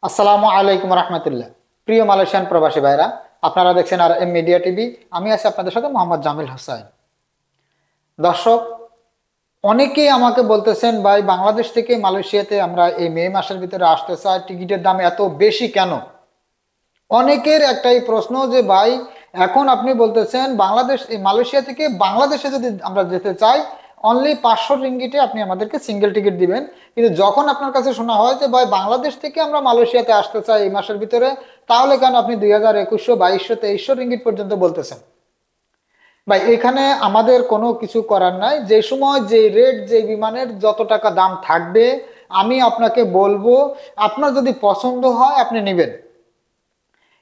আসসালামু আলাইকুম রহমতুল্লাহ। প্রিয় মালয়েশিয়ান প্রবাসী ভাইরা, আপনারা দেখছেন আর এম মিডিয়া টিভি। আমি আছি আপনাদের সাথে মোহাম্মদ জামিল হোসাইন। দর্শক, অনেকেই আমাকে বলতেছেন, ভাই বাংলাদেশ থেকে মালয়েশিয়াতে আমরা এই মে মাসের ভিতরে আসতে চাই, টিকিটের দাম এত বেশি কেন? অনেকের একটাই প্রশ্ন যে ভাই, এখন আপনি বলতেছেন বাংলাদেশ মালয়েশিয়া থেকে বাংলাদেশে যদি আমরা যেতে চাই, অনলি 500 রিঙ্গিটে আপনি আমাদেরকে সিঙ্গেল টিকিট দিবেন। কিন্তু যখন আপনার কাছে শোনা হয় যে ভাই বাংলাদেশ থেকে আমরা মালয়েশিয়াতে আসতে চাই এই মাসের ভিতরে, তাহলে কেন আপনি 2000, 2100, 2200, 2300 রিঙ্গিট পর্যন্ত বলতেছেন? ভাই এখানে আমাদের কোনো কিছু করার নাই। যে সময় যে রেট, যে বিমানের যত টাকা দাম থাকবে আমি আপনাকে বলবো, আপনার যদি পছন্দ হয় আপনি নেবেন।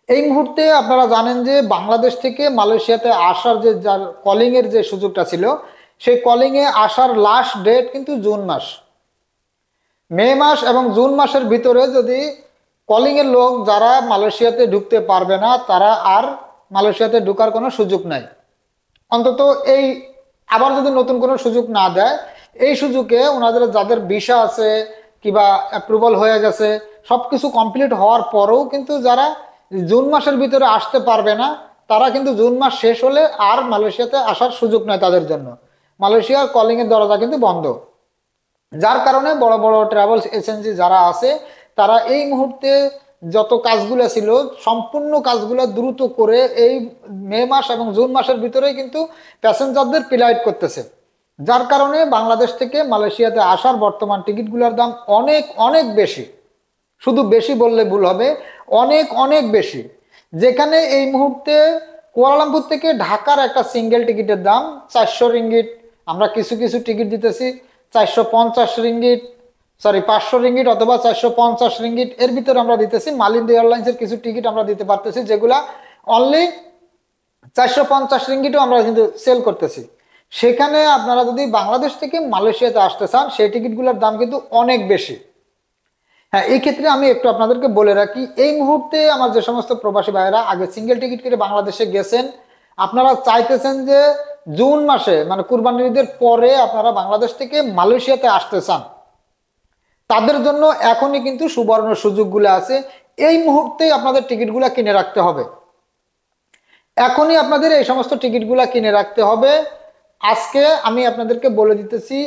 এই মুহূর্তে আপনারা জানেন যে বাংলাদেশ থেকে মালয়েশিয়াতে আসার যে যার কলিং এর যে সুযোগটা ছিল, সেই কলিং এ আসার লাস্ট ডেট কিন্তু জুন মাস। মে মাস এবং জুন মাসের ভিতরে যদি কলিং এর লোক যারা মালয়েশিয়াতে ঢুকতে পারবে না, তারা আর মালয়েশিয়াতে ঢুকার কোনো সুযোগ নাই। অন্তত এই আবার যদি নতুন কোনো সুযোগ না দেয়, এই সুযোগে ওনাদের যাদের ভিসা আছে কিংবা অ্যাপ্রুভাল হয়ে গেছে, সবকিছু কমপ্লিট হওয়ার পরেও কিন্তু যারা জুন মাসের ভিতরে আসতে পারবে না, তারা কিন্তু জুন মাস শেষ হলে আর মালয়েশিয়াতে আসার সুযোগ নয় তাদের জন্য। মালয়েশিয়ার কলিং এর দরজা কিন্তু বন্ধ। যার কারণে বড় বড় ট্রাভেলস এজেন্সি যারা আছে, তারা এই মুহূর্তে যত কাজগুলো ছিল সম্পূর্ণ কাজগুলো দ্রুত করে এই মে মাস এবং জুন মাসের ভিতরেই কিন্তু প্যাসেঞ্জারদের ফ্লাইট করতেছে। যার কারণে বাংলাদেশ থেকে মালয়েশিয়াতে আসার বর্তমান টিকিটগুলোর দাম অনেক অনেক বেশি। শুধু বেশি বললে ভুল হবে, অনেক অনেক বেশি। যেখানে এই মুহূর্তে কুয়ালালামপুর থেকে ঢাকার একটা সিঙ্গেল টিকিটের দাম 400 রিঙ্গিট, আমরা কিছু কিছু টিকিট দিতেছি 450 রিঙ্গিট, সরি 500 রিঙ্গিট অথবা 450 রিঙ্গিট, এর ভিতরে আমরা দিতেছি। মালিন্দা এয়ারলাইন্সের কিছু টিকিট আমরা দিতে পারতেছি যেগুলা অনলি 450 রিঙ্গিটও আমরা কিন্তু সেল করতেছি। সেখানে আপনারা যদি বাংলাদেশ থেকে মালয়েশিয়াতে আসতে চান, সেই টিকিটগুলোর দাম কিন্তু অনেক বেশি। হ্যাঁ, এই ক্ষেত্রে আমি একটু আপনাদেরকে বলে রাখি, এই মুহূর্তে আমার যে সমস্ত প্রবাসী ভাইয়েরা আগে সিঙ্গেল টিকিট করে বাংলাদেশে গেছেন, আপনারা চাইতেছেন যে জুন মাসে মানে কুরবানির ঈদের পরে আপনারা বাংলাদেশ থেকে মালয়েশিয়াতে আসতে চান, তাদের জন্য এখনই কিন্তু সুবর্ণ সুযোগগুলো আছে। এই মুহূর্তে আপনাদের টিকিটগুলো কিনে রাখতে হবে। এখনই আপনাদের এই সমস্ত টিকিটগুলো কিনে রাখতে হবে। আজকে আমি আপনাদেরকে বলে দিতেছি,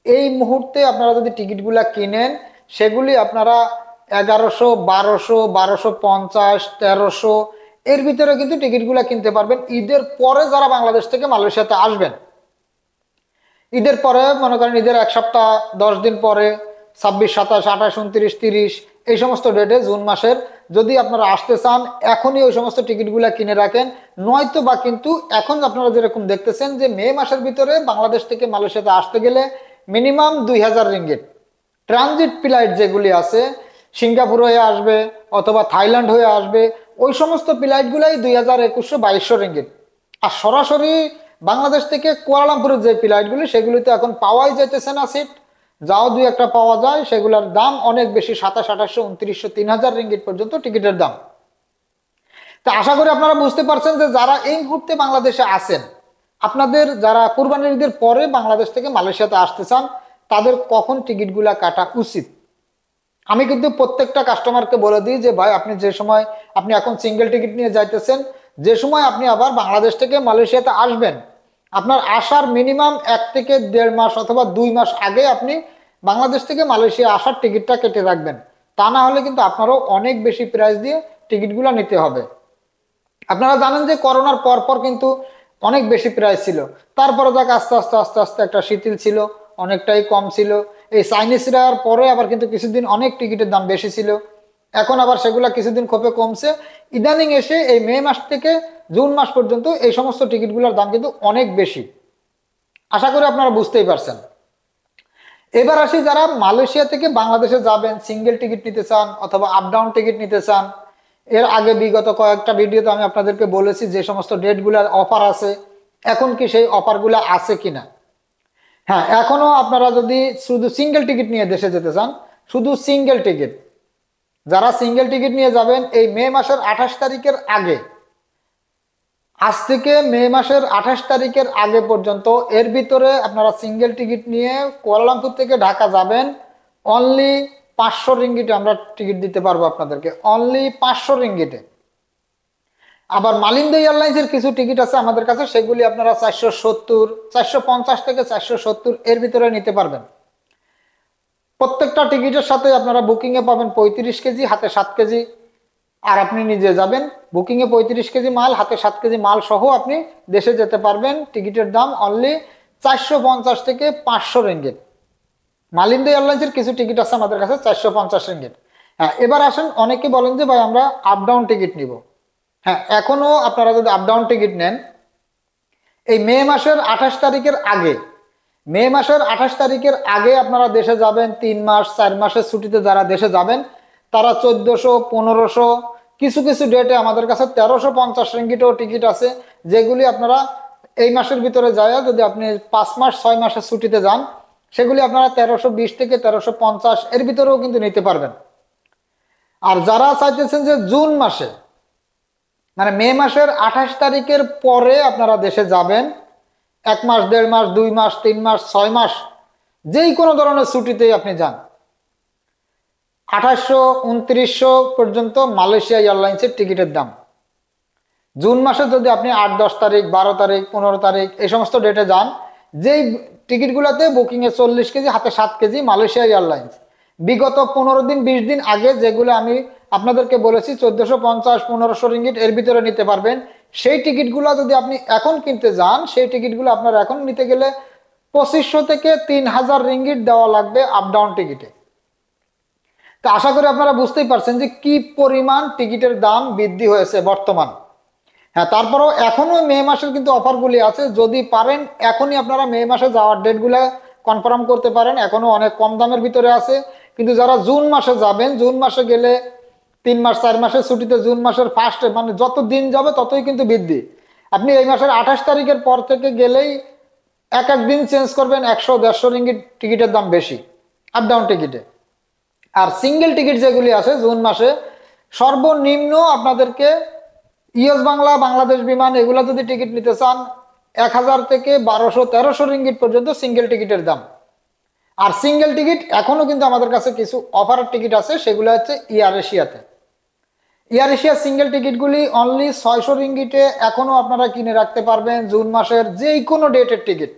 এই মুহূর্তে আপনারা যদি টিকিটগুলো কিনেন, সেগুলি আপনারা 1100, 1200, 1250, 1300 এর ভিতরে কিন্তু টিকিটগুলো কিনতে পারবেন ঈদের পরে যারা বাংলাদেশ থেকে মালয়েশিয়াতে আসবেন। ঈদের পরে মনে করেন ঈদের 1 সপ্তাহ 10 দিন পরে 26, 27, 28, 29, 30 এই সমস্ত ডেটে জুন মাসের যদি আপনারা আসতে চান, এখনই ওই সমস্ত টিকিটগুলো কিনে রাখেন। নয়তো বা কিন্তু এখন আপনারা যেরকম দেখতেছেন যে মে মাসের ভিতরে বাংলাদেশ থেকে মালয়েশিয়াতে আসতে গেলে মিনিমাম 2000 রিঙ্গিট ট্রানজিট ফ্লাইট যেগুলি আছে, সিঙ্গাপুর হয়ে আসবে অথবা থাইল্যান্ড হয়ে আসবে, ওই সমস্ত ফ্লাইটগুলাই 2000, 2100, 2200 রিঙ্গিট। আর সরাসরি বাংলাদেশ থেকে কুয়ালালামপুরের যে ফ্লাইটগুলি, সেগুলিতে এখন পাওয়াই যাইতেছে না সিট। যাও দুই একটা পাওয়া যায়, সেগুলোর দাম অনেক বেশি, 2700, 2800, 2900, 3000 রিঙ্গিট পর্যন্ত টিকিটের দাম। তো আশা করি আপনারা বুঝতে পারছেন যে যারা এই মুহূর্তে বাংলাদেশে আছেন, আপনাদের যারা কুরবানির ঈদের পরে বাংলাদেশ থেকে মালয়েশিয়াতে আসতে চান, তাদের কখন টিকিটগুলা কাটা উচিত। আমি কিন্তু প্রত্যেকটা কাস্টমারকে বলে দিই যে ভাই, আপনি যে সময় আপনি এখন সিঙ্গেল টিকিট নিয়ে যাইতেছেন, যে সময় আপনি আবার বাংলাদেশ থেকে মালয়েশিয়াতে আসবেন, আপনার আসার মিনিমাম 1 থেকে 1.5 মাস অথবা 2 মাস আগে আপনি বাংলাদেশ থেকে মালয়েশিয়া আসার টিকিটটা কেটে রাখবেন। তা না হলে কিন্তু আপনারও অনেক বেশি প্রাইস দিয়ে টিকিটগুলো নিতে হবে। আপনারা জানেন যে করোনার পর পর কিন্তু অনেক বেশি প্রাইস ছিল, তারপরে যাক আস্তে আস্তে আস্তে আস্তে একটা শিথিল ছিল, অনেকটাই কম ছিল। এই চাইনিজরা পরে আবার কিন্তু কিছুদিন অনেক টিকিটের দাম বেশি ছিল, এখন আবার সেগুলা কিছুদিন ক্ষোভে কমছে। ইদানিং এসে এই মে মাস থেকে জুন মাস পর্যন্ত এই সমস্ত টিকিটগুলোর দাম কিন্তু অনেক বেশি। আশা করি আপনারা বুঝতেই পারছেন। এবার আসি, যারা মালয়েশিয়া থেকে বাংলাদেশে যাবেন, সিঙ্গেল টিকিট নিতে চান অথবা আপ ডাউন টিকিট নিতে চান, এর আগে বিগত কয়েকটা ভিডিওতে আমি আপনাদেরকে বলেছি যে সমস্ত ডেটগুলোর অফার আছে, এখন কি সেই অফারগুলো আছে কিনা। হ্যাঁ, এখনো আপনারা যদি শুধু সিঙ্গেল টিকিট নিয়ে দেশে যেতে চান, শুধু সিঙ্গেল টিকিট, যারা সিঙ্গেল টিকিট নিয়ে যাবেন এই মে মাসের 28 তারিখের আগে, আজ থেকে মে মাসের 28 তারিখের আগে পর্যন্ত এর ভিতরে আপনারা সিঙ্গেল টিকিট নিয়ে কুয়ালালামপুর থেকে ঢাকা যাবেন অনলি 500 রিঙ্গিটে আমরা টিকিট দিতে পারবো আপনাদেরকে, অনলি 500 রিঙ্গিটে। আবার মালিন্দা এয়ারলাইন্সের কিছু টিকিট আছে আমাদের কাছে, সেগুলি আপনারা 470, 450 থেকে 470 এর ভিতরে নিতে পারবেন। প্রত্যেকটা টিকিটের সাথে আপনারা বুকিং এ পাবেন 35 কেজি, হাতে 7 কেজি। আর আপনি নিজে যাবেন, বুকিং এ 35 কেজি মাল, হাতে 7 কেজি মাল সহ আপনি দেশে যেতে পারবেন। টিকিটের দাম অনলি 450 থেকে 500 রিঙ্গিট। মালিন্দা এয়ারলাইন্সের কিছু টিকিট আছে আমাদের কাছে 450 রিঙ্গিট। হ্যাঁ, এবার আসেন, অনেকে বলেন যে ভাই আমরা আপ ডাউন টিকিট নিব। হ্যাঁ, এখনো আপনারা যদি আপ ডাউন টিকিট নেন, এই মে মাসের 28 তারিখের আগে, মে মাসের 28 তারিখের আগে আপনারা দেশে যাবেন, 3 মাস 4 মাসের ছুটিতে যারা দেশে যাবেন তারা 1400, 1500, কিছু কিছু ডেটে আমাদের কাছে 1350 রিঙ্গিটও টিকিট আছে, যেগুলি আপনারা এই মাসের ভিতরে যায়, যদি আপনি 5 মাস 6 মাসের ছুটিতে যান সেগুলি আপনারা 1320 থেকে 1350 এর ভিতরেও কিন্তু নিতে পারবেন। আর যারা চাইতেছেন যে জুন মাসে, মানে মে মাসের 28 তারিখের পরে আপনারা দেশে যাবেন, 1 মাস 1.5 মাস 2 মাস 3 মাস 6 মাস যেই কোনো ধরনের ছুটিতেই আপনি যান, 2800, 2900 পর্যন্ত মালয়েশিয়া এয়ারলাইন্সের টিকিটের দাম। জুন মাসে যদি আপনি 8, 10 তারিখ, 12 তারিখ, 15 তারিখ এই সমস্ত ডেটে যান, যেই টিকিটগুলোতে বুকিং এ 40 কেজি, হাতে 7 কেজি মালয়েশিয়া এয়ারলাইন্স, বিগত 15 দিন 20 দিন আগে যেগুলো আমি আপনাদেরকে বলেছি 1450, 1500 রিঙ্গিট এর ভিতরে নিতে পারবেন, সেই টিকিটগুলো যদি আপনি এখন কিনতে যান, সেই টিকিটগুলো আপনার এখন নিতে গেলে 2500 থেকে 3000 রিঙ্গিট দেওয়া লাগবে আপ ডাউন টিকিটে। তো আশা করি আপনারা বুঝতেই পারছেন যে কি পরিমাণ টিকিটের দাম বৃদ্ধি হয়েছে বর্তমান। হ্যাঁ, তারপরেও এখনো মে মাসের কিন্তু অফারগুলি আছে, যদি পারেন এখনই আপনারা মে মাসে যাওয়ার ডেটগুলো কনফার্ম করতে পারেন, এখনো অনেক কম দামের ভিতরে আছে। কিন্তু যারা জুন মাসে যাবেন, জুন মাসে গেলে 3 মাস 4 মাসের ছুটিতে, জুন মাসের ফার্স্টে, মানে যত দিন যাবে ততই কিন্তু বৃদ্ধি। আপনি এই মাসের 28 তারিখের পর থেকে গেলেই এক এক দিন চেঞ্জ করবেন 100-150 রিঙ্গিট টিকিটের দাম বেশি আপ ডাউন টিকিটে। আর সিঙ্গেল টিকিট যেগুলি আছে জুন মাসে, সর্বনিম্ন আপনাদেরকে ইউএস বাংলা, বাংলাদেশ বিমান এগুলা যদি টিকিট নিতে চান 1000 থেকে 1200-1300 রিঙ্গিট পর্যন্ত সিঙ্গেল টিকিটের দাম। আর সিঙ্গেল টিকিট এখনো কিন্তু আমাদের কাছে কিছু অফারের টিকিট আছে, সেগুলো হচ্ছে এয়ার এশিয়াতে। এয়ার এশিয়া সিঙ্গেল টিকিটগুলি অনলি 600 রিঙ্গিটে এখনো আপনারা কিনে রাখতে পারবেন জুন মাসের যেই কোনো ডেটের টিকিট,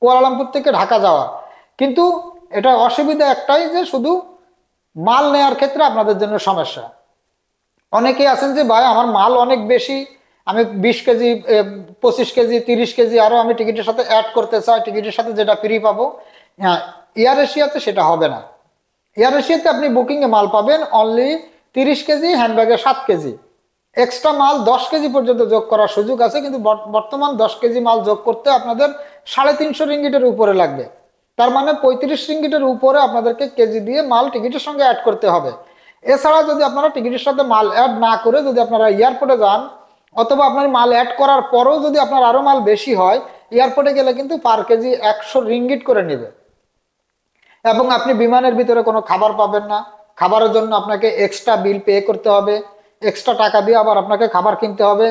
কুয়ালালামপুর থেকে ঢাকা যাওয়া। কিন্তু এটা অসুবিধা একটাই, যে শুধু মাল নেওয়ার ক্ষেত্রে আপনাদের জন্য সমস্যা। অনেকেই আছেন যে ভাই আমার মাল অনেক বেশি, আমি 20 কেজি, 25 কেজি, 30 কেজি আরো আমি টিকিটের সাথে অ্যাড করতে চাই, টিকিটের সাথে যেটা ফ্রি পাবো। হ্যাঁ, এয়ার এশিয়াতে সেটা হবে না। এয়ার এশিয়াতে আপনি বুকিং এ মাল পাবেন অনলি 30 কেজি, হ্যান্ডব্যাগে 7 কেজি, এক্সট্রা মাল 10 কেজি পর্যন্ত যোগ করার সুযোগ আছে। কিন্তু বর্তমান 10 কেজি মাল যোগ করতে আপনাদের 350 রিঙ্গিটের উপরে লাগবে। তার মানে 35 রিঙ্গিটের উপরে আপনাদেরকে কেজি দিয়ে মাল টিকিটের সঙ্গে অ্যাড করতে হবে। এছাড়া যদি আপনারা টিকিটের সাথে মাল অ্যাড না করে যদি আপনারা এয়ারপোর্টে যান, অথবা আপনার মাল অ্যাড করার পরেও যদি আপনার আরো মাল বেশি হয়, এয়ারপোর্টে গেলে কিন্তু পার কেজি 100 রিঙ্গিট করে নেবে। এবং আপনি বিমানের ভিতরে কোনো খাবার পাবেন না, খাবারের জন্য আপনাকে এক্সট্রা বিল পে করতে হবে, এক্সট্রা টাকা দিয়ে আবার আপনাকে খাবার কিনতে হবে।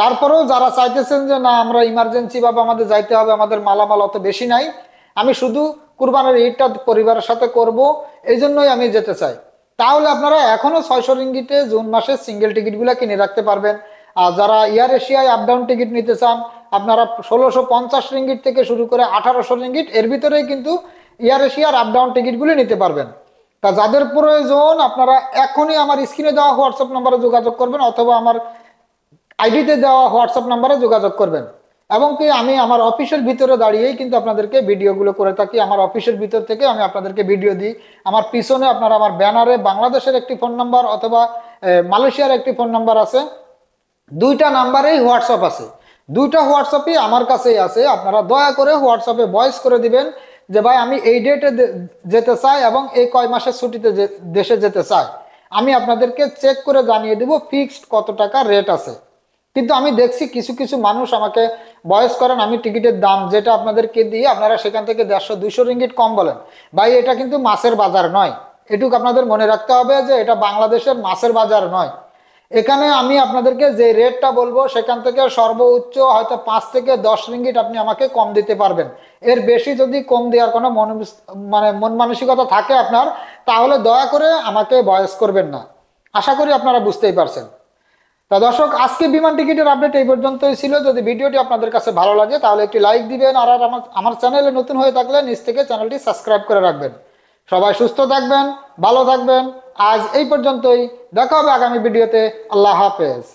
তারপরেও যারা চাইতেছেন যে না আমরা ইমার্জেন্সি ভাবে আমাদের যাইতে হবে, আমাদের মালামাল অত বেশি নাই, আমি শুধু কুরবানের ঈদটা পরিবারের সাথে করব, এই জন্যই আমি যেতে চাই, তাহলে আপনারা এখনো 600 রিঙ্গিটে জুন মাসে সিঙ্গেল টিকিটগুলো কিনে রাখতে পারবেন। আর যারা এয়ার এশিয়ায় আপ ডাউন টিকিট নিতে চান, আপনারা 1650 রিঙ্গিট থেকে শুরু করে 1800 রিঙ্গিট এর ভিতরেই কিন্তু এয়ার এশিয়ার আপ ডাউন টিকিটগুলি নিতে পারবেন। তা যাদের প্রয়োজন আপনারা এখনই আমার স্ক্রিনে দেওয়া হোয়াটসঅ্যাপ নাম্বারে যোগাযোগ করবেন, অথবা আমার আইডিতে দেওয়া হোয়াটসঅ্যাপ নাম্বারে যোগাযোগ করবেন। এবং কি আমি আমার অফিসের ভিতরে দাঁড়িয়েই কিন্তু আপনাদেরকে ভিডিওগুলো করে থাকি, আমার অফিসের ভিতর থেকে আমি আপনাদেরকে ভিডিও দিই। আমার পিছনে আপনারা আমার ব্যানারে বাংলাদেশের একটি ফোন নাম্বার অথবা মালয়েশিয়ার একটি ফোন নাম্বার আছে, দুইটা নাম্বারেই হোয়াটসঅ্যাপ আছে, দুইটা হোয়াটসঅ্যাপই আমার কাছেই আছে। আপনারা দয়া করে হোয়াটসঅ্যাপে ভয়েস করে দিবেন যে ভাই আমি এই ডেটে যেতে চাই এবং এই কয় মাসের ছুটিতে দেশে যেতে চাই, আমি আপনাদেরকে চেক করে জানিয়ে দেব ফিক্সড কত টাকা রেট আছে। কিন্তু আমি দেখছি কিছু কিছু মানুষ আমাকে ভয়েস করেন, আমি টিকিটের দাম যেটা আপনাদেরকে দিই আপনারা সেখান থেকে 150-200 রিঙ্গিট কম বলেন। ভাই এটা কিন্তু মাছের বাজার নয়, এটুকু আপনাদের মনে রাখতে হবে যে এটা বাংলাদেশের মাছের বাজার নয়। এখানে আমি আপনাদেরকে যে রেটটা বলবো সেখান থেকে সর্বোচ্চ হয়তো 5 থেকে 10 রিঙ্গিট আপনি আমাকে কম দিতে পারবেন। এর বেশি যদি কম দেওয়ার কোনো মন মানসিকতা থাকে আপনার, তাহলে দয়া করে আমাকে ভয়েস করবেন না। আশা করি আপনারা বুঝতেই পারছেন। তা দর্শক, আজকে বিমান টিকিটের আপডেট এই পর্যন্তই ছিল। যদি ভিডিওটি আপনাদের কাছে ভালো লাগে তাহলে একটি লাইক দিবেন, আর আমার চ্যানেলে নতুন হয়ে থাকলে নিচ থেকে চ্যানেলটি সাবস্ক্রাইব করে রাখবেন। সবাই সুস্থ থাকবেন, ভালো থাকবেন। আজ এই পর্যন্তই, দেখা হবে আগামী ভিডিওতে। আল্লাহ হাফেজ।